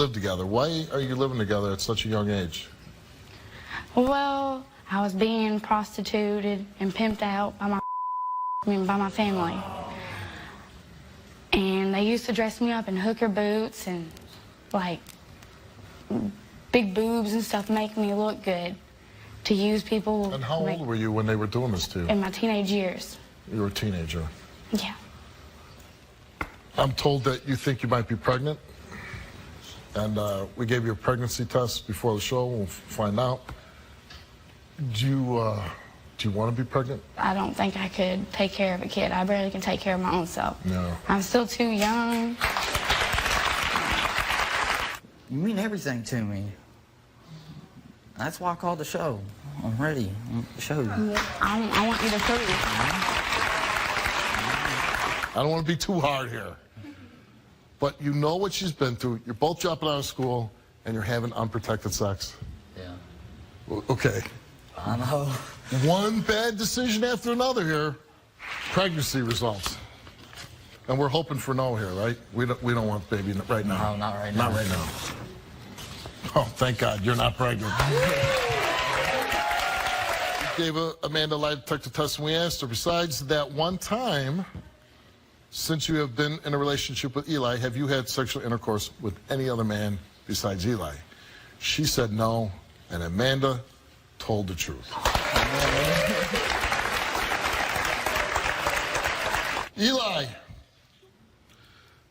Live together. Why are you living together at such a young age? Well, I was being prostituted and pimped out by my family. And they used to dress me up in hooker boots and, like, big boobs and stuff, make me look good, to use people. And how old were you when they were doing this to you? In my teenage years. You were a teenager. Yeah. I'm told that you think you might be pregnant. And we gave you a pregnancy test before the show. We'll find out. Do you want to be pregnant? I don't think I could take care of a kid. I barely can take care of my own self. No. I'm still too young. You mean everything to me. That's why I called the show. I'm ready. To show you. I want you to prove it. I don't want to be too hard here. But you know what she's been through. You're both dropping out of school, and you're having unprotected sex. Yeah. Okay. I know. One bad decision after another here. Pregnancy results. And we're hoping for no here, right? We don't want baby right now. No, not right now. Not right now. Oh, thank God, you're not pregnant. Gave Amanda a lie detector test, and we asked her, besides that one time, since you have been in a relationship with Eli, have you had sexual intercourse with any other man besides Eli? She said no, and Amanda told the truth. Eli,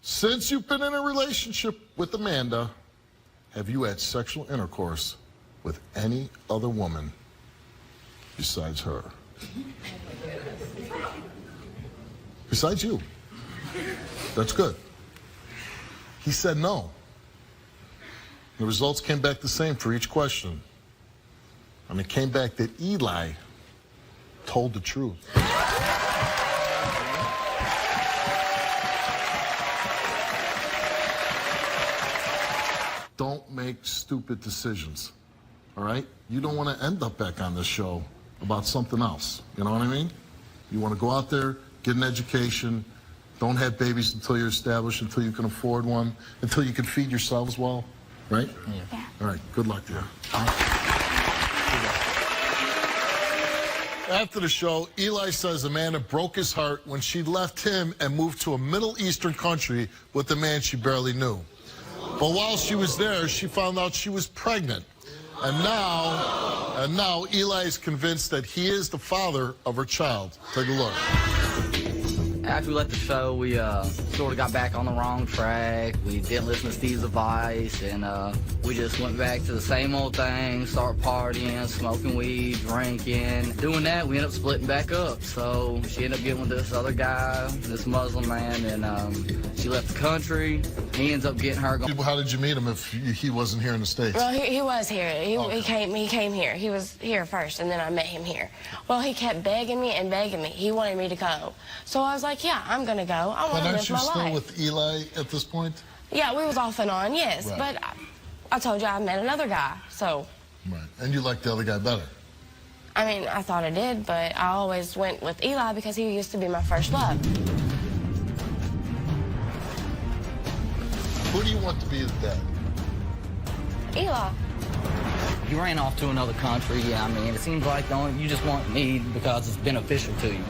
since you've been in a relationship with Amanda, have you had sexual intercourse with any other woman besides her? Besides you. That's good. He said no. The results came back the same for each question. And it came back that Eli told the truth. Don't make stupid decisions, all right? You don't want to end up back on this show about something else. You know what I mean? You want to go out there, get an education. Don't have babies until you're established, until you can afford one, until you can feed yourselves well, right? Yeah. All right, good luck to you. After the show, Eli says Amanda broke his heart when she left him and moved to a Middle Eastern country with a man she barely knew. But while she was there, she found out she was pregnant. And now Eli is convinced that he is the father of her child. Take a look. After we left the show, we sort of got back on the wrong track. We didn't listen to Steve's advice, and we just went back to the same old thing, start partying, smoking weed, drinking. Doing that, we ended up splitting back up. So she ended up getting with this other guy, this Muslim man, and she left the country. He ends up getting her. How did you meet him if he wasn't here in the States? Well, he was here. He came here. He was here first, and then I met him here. Well, he kept begging me and begging me. He wanted me to go. So I was like, yeah, I'm going to go. I want to live my life. But aren't you still with Eli at this point? Yeah, we was off and on, yes. Right. But I told you I met another guy, so. Right. And you liked the other guy better? I mean, I thought I did, but I always went with Eli because he used to be my first love. Who do you want to be as dad? Eli. He ran off to another country. Yeah, I mean, it seems like you just want me because it's beneficial to you.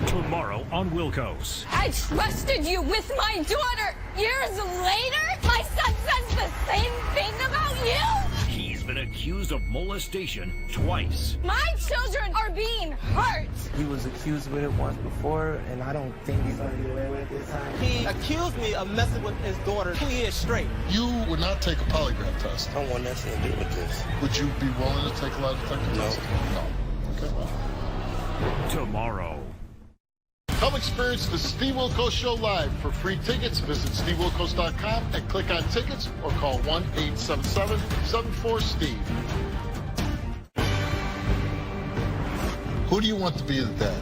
Tomorrow on Wilkos. I trusted you with my daughter. Years later, my son says the same thing about you? He's been accused of molestation twice. My children are being hurt. He was accused with it once before, and I don't think he's gonna get away with it this time. He accused me of messing with his daughter 2 years straight. You would not take a polygraph test. I don't want nothing to do with this. Would you be willing to take a lie detector test? No. Okay, well. Tomorrow. Come experience the Steve Wilkos Show live. For free tickets, visit stevewilkos.com and click on tickets or call 1-877-74-STEVE. Who do you want to be the dad?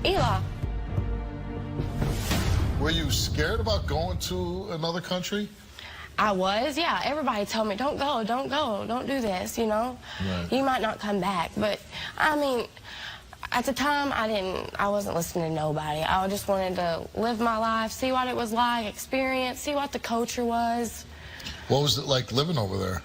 Eli. Were you scared about going to another country? I was, yeah. Everybody told me, don't go, don't go, don't do this, you know. Right. You might not come back. But, I mean, at the time, I wasn't listening to nobody. I just wanted to live my life, see what it was like, experience, see what the culture was. What was it like living over there?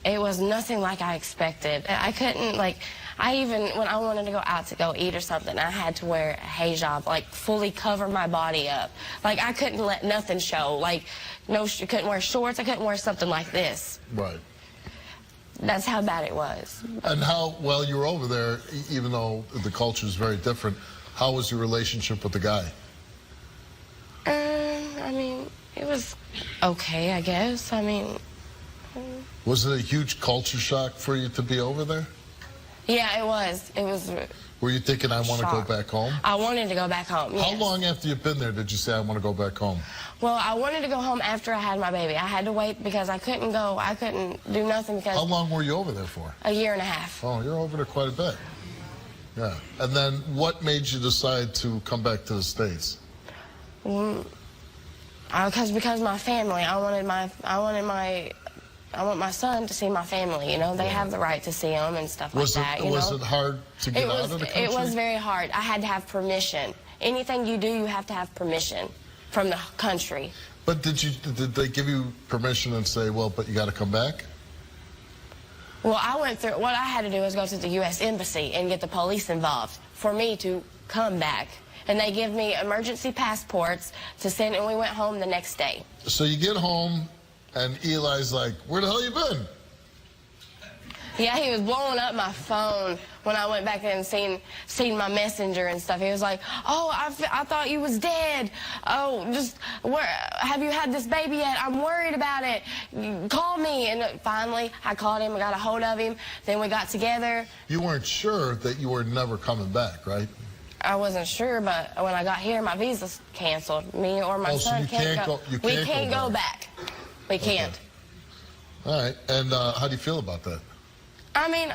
It was nothing like I expected. I couldn't, like, when I wanted to go out to go eat or something, I had to wear a hijab, like, fully cover my body up. Like, I couldn't let nothing show. Like, couldn't wear shorts. I couldn't wear something like this. Right. That's how bad it was. And how, well, you were over there, even though the culture is very different, how was your relationship with the guy? I mean, it was okay, I guess. I mean... Was it a huge culture shock for you to be over there? Yeah, it was. It was. Were you thinking, I want to go back home? I wanted to go back home, yes. How long after you've been there did you say, I want to go back home? Well, I wanted to go home after I had my baby. I had to wait because I couldn't go. I couldn't do nothing because... How long were you over there for? A year and a half. Oh, you're over there quite a bit. Yeah. And then what made you decide to come back to the States? Because my family. I want my son to see my family, you know. They have the right to see him and stuff like that, you know. Was it hard to get out of the country? It was very hard. I had to have permission. Anything you do, you have to have permission from the country. But did they give you permission and say, well, but you got to come back? Well, what I had to do was go to the U.S. Embassy and get the police involved for me to come back. And they give me emergency passports to send, and we went home the next day. So you get home, and Eli's like, where the hell you been? Yeah, he was blowing up my phone when I went back and seen my messenger and stuff. He was like, oh, I thought you was dead. Oh, have you had this baby yet? I'm worried about it. Call me. And finally, I called him. I got a hold of him. Then we got together. You weren't sure that you were never coming back, right? I wasn't sure, but when I got here, my visa's canceled. Me or my son can't go. We can't go back. We can't. All right. And how do you feel about that? I mean,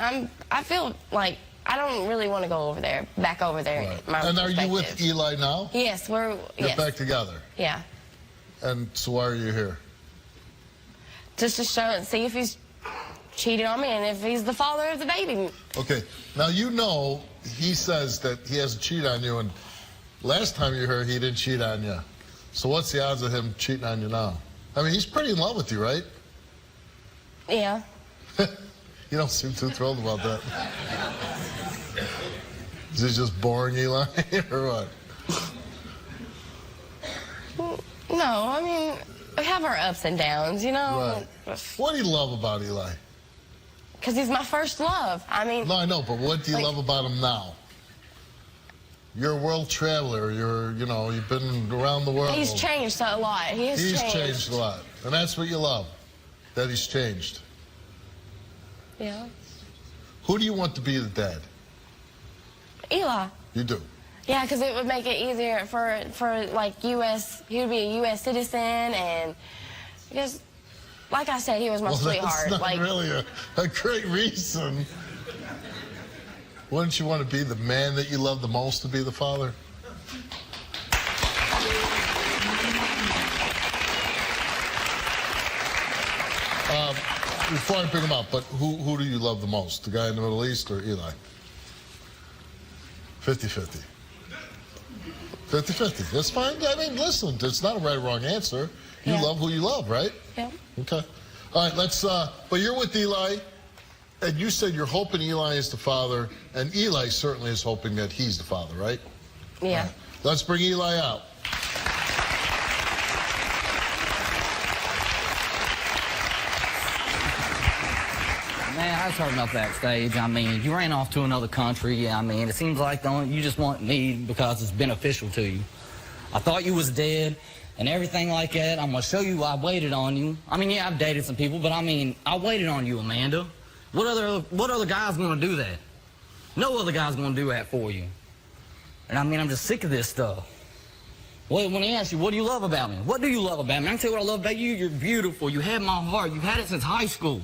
I feel like I don't really want to go over there, back over there. Right. And are you with Eli now? Yes, You're back together? Yeah. And so why are you here? Just to show and see if he's cheated on me and if he's the father of the baby. Okay. Now, you know, he says that he hasn't cheated on you, and last time you heard he didn't cheat on you. So what's the odds of him cheating on you now? I mean, he's pretty in love with you, right? Yeah. You don't seem too thrilled about that. Is it just boring, Eli, or what? No, I mean, we have our ups and downs, you know? Right. What do you love about Eli? Because he's my first love. I mean... No, I know, but what do you love about him now? You're a world traveler. You've been around the world. He's changed a lot. He's changed a lot. And that's what you love, that he's changed. Yeah. Who do you want to be the dad? Eli. You do? Yeah, because it would make it easier for like U.S. He would be a U.S. citizen, and because, like I said, he was my sweetheart. That's not really a great reason. Wouldn't you want to be the man that you love the most to be the father? Before I bring him up, but who do you love the most? The guy in the Middle East or Eli? 50-50. 50-50. That's fine. I mean, listen, it's not a right or wrong answer. You love who you love, right? Yeah. Okay. All right, let's, but you're with Eli, and you said you're hoping Eli is the father, and Eli certainly is hoping that he's the father, right? Yeah. Right. Let's bring Eli out. Man, I just heard enough backstage. I mean, you ran off to another country. I mean, it seems like you just want me because it's beneficial to you. I thought you was dead and everything like that. I'm going to show you I waited on you. I mean, yeah, I've dated some people, but I mean, I waited on you, Amanda. What other guy's going to do that? No other guy's going to do that for you. And I mean, I'm just sick of this stuff. Well, when he asks you, what do you love about me? What do you love about me? I can tell you what I love about you. You're beautiful. You have my heart. You've had it since high school.